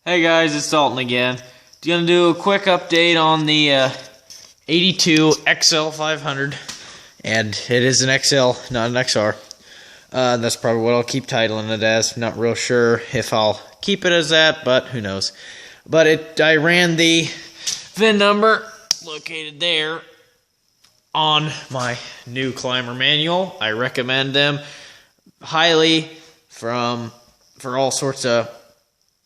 Hey guys, it's Dalton again. Gonna do a quick update on the 82 XL500, and it is an XL, not an XR. That's probably what I'll keep titling it as. Not real sure if I'll keep it as that, but who knows. But I ran the VIN number located there on my new climber manual. I recommend them highly for all sorts of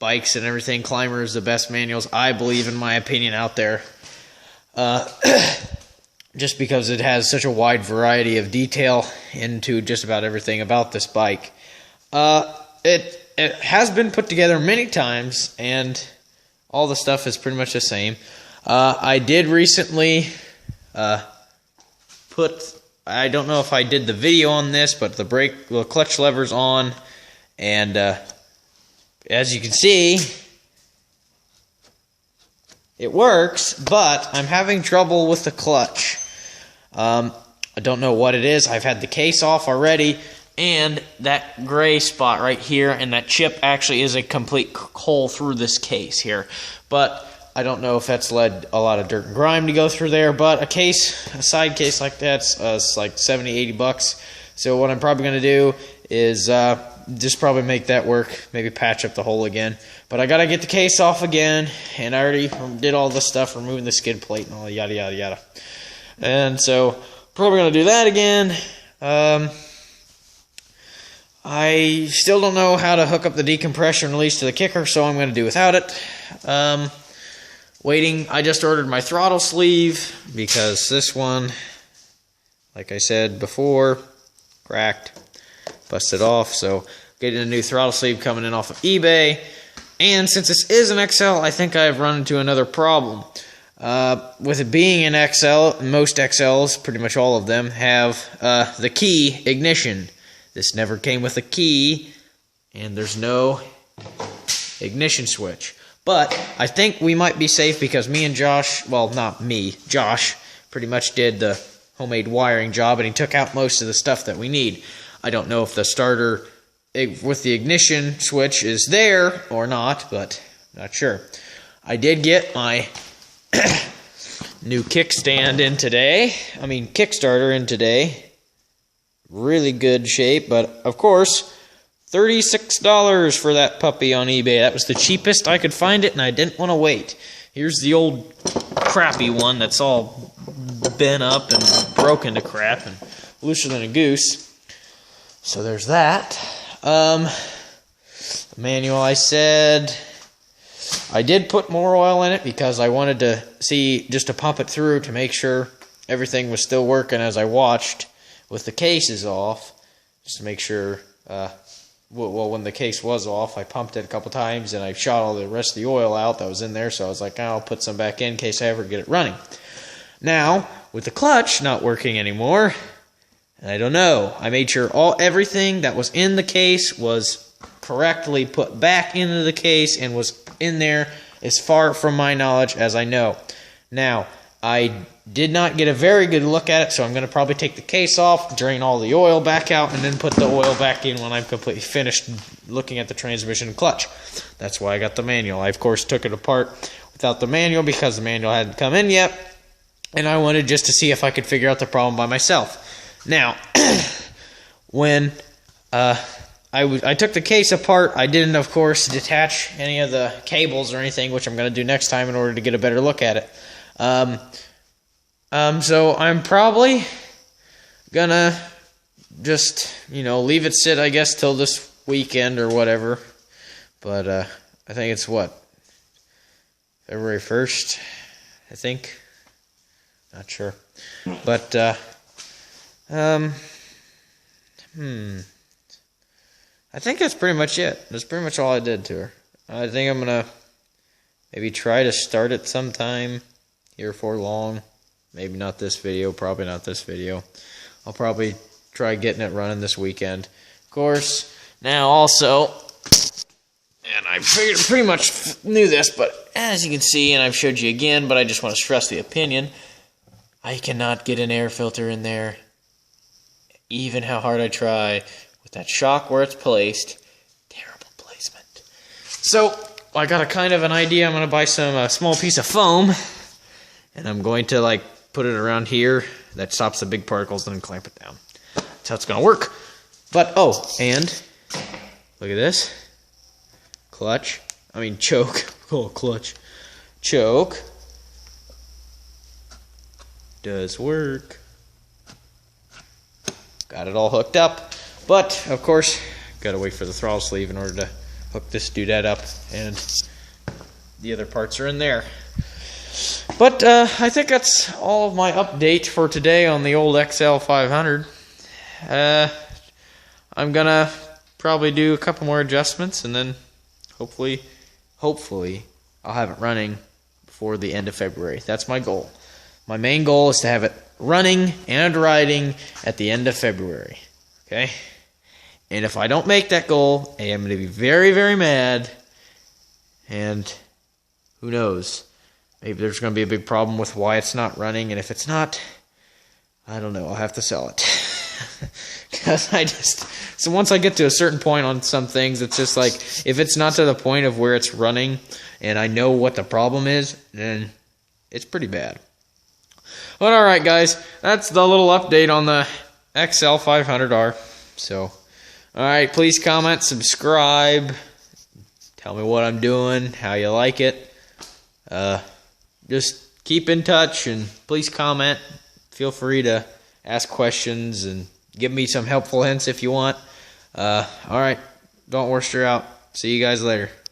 bikes and everything. Climber is the best manuals, I believe, in my opinion, out there. Just because it has such a wide variety of detail into just about everything about this bike. It has been put together many times, and all the stuff is pretty much the same. I did recently I don't know if I did the video on this, but the clutch lever's on, and as you can see, it works, but I'm having trouble with the clutch. I don't know what it is. I've had the case off already, and that gray spot right here and that chip actually is a complete hole through this case here. But I don't know if that's led a lot of dirt and grime to go through there, but a side case like that's like $70-80. So what I'm probably going to do is just probably make that work, maybe patch up the hole again. But I got to get the case off again, and I already did all the stuff, removing the skid plate and all yada yada yada. And so probably going to do that again. I still don't know how to hook up the decompression release to the kicker, so I'm going to do without it. Waiting. I just ordered my throttle sleeve because this one, like I said before, cracked, busted off. So getting a new throttle sleeve coming in off of eBay. And since this is an XL, I think I've run into another problem. With it being an XL, most XLs, pretty much all of them, have the key ignition. This never came with a key, and there's no ignition switch. But I think we might be safe because me and Josh, well, not me, Josh, pretty much did the homemade wiring job, and he took out most of the stuff that we need. I don't know if the starter with the ignition switch is there or not, but not sure. I did get my new kickstand in today. Kickstarter in today. Really good shape, but of course, $36 for that puppy on eBay. That was the cheapest I could find it, and I didn't want to wait. Here's the old crappy one that's all bent up and broken to crap and looser than a goose. So there's that. The manual, I said I did put more oil in it because I wanted to see, just to pump it through to make sure everything was still working as I watched with the cases off, just to make sure. Well, when the case was off, I pumped it a couple times, and I shot all the rest of the oil out that was in there, so I was like, I'll put some back in case I ever get it running. Now, with the clutch not working anymore, I don't know. I made sure everything that was in the case was correctly put back into the case and was in there as far from my knowledge as I know. Now, I did not get a very good look at it, so I'm going to probably take the case off, drain all the oil back out, and then put the oil back in when I'm completely finished looking at the transmission and clutch. That's why I got the manual. I, of course, took it apart without the manual because the manual hadn't come in yet, and I wanted just to see if I could figure out the problem by myself. Now, when I took the case apart, I didn't, of course, detach any of the cables or anything, which I'm going to do next time in order to get a better look at it. So I'm probably gonna just, leave it sit, I guess, till this weekend or whatever. But, I think it's February 1st, I think. Not sure. But, I think that's pretty much it. That's pretty much all I did to her. I think I'm gonna maybe try to start it sometime here for long. Maybe not this video, probably not this video. I'll probably try getting it running this weekend. Of course, now also, and I pretty much knew this, but as you can see, and I've showed you again, but I just want to stress the opinion, I cannot get an air filter in there, even how hard I try, with that shock where it's placed. Terrible placement. So, I got a kind of an idea. I'm going to buy some small piece of foam, and I'm going to like put it around here that stops the big particles and then clamp it down. That's how it's going to work. But, oh, and look at this. Choke. Oh, clutch. Choke. Does work. Got it all hooked up. But, of course, got to wait for the throttle sleeve in order to hook this doodad up. And the other parts are in there. But I think that's all of my update for today on the old XL500. I'm going to probably do a couple more adjustments, and then hopefully I'll have it running before the end of February. That's my goal. My main goal is to have it running and riding at the end of February. Okay? And if I don't make that goal, I am going to be very, very mad. And who knows? Maybe there's going to be a big problem with why it's not running. And if it's not, I don't know. I'll have to sell it. Because so once I get to a certain point on some things, it's just like, if it's not to the point of where it's running and I know what the problem is, then it's pretty bad. But alright guys, that's the little update on the XL500R. So, alright, please comment, subscribe, tell me what I'm doing, how you like it. Just keep in touch and please comment. Feel free to ask questions and give me some helpful hints if you want. Alright, Don't Worster out. See you guys later.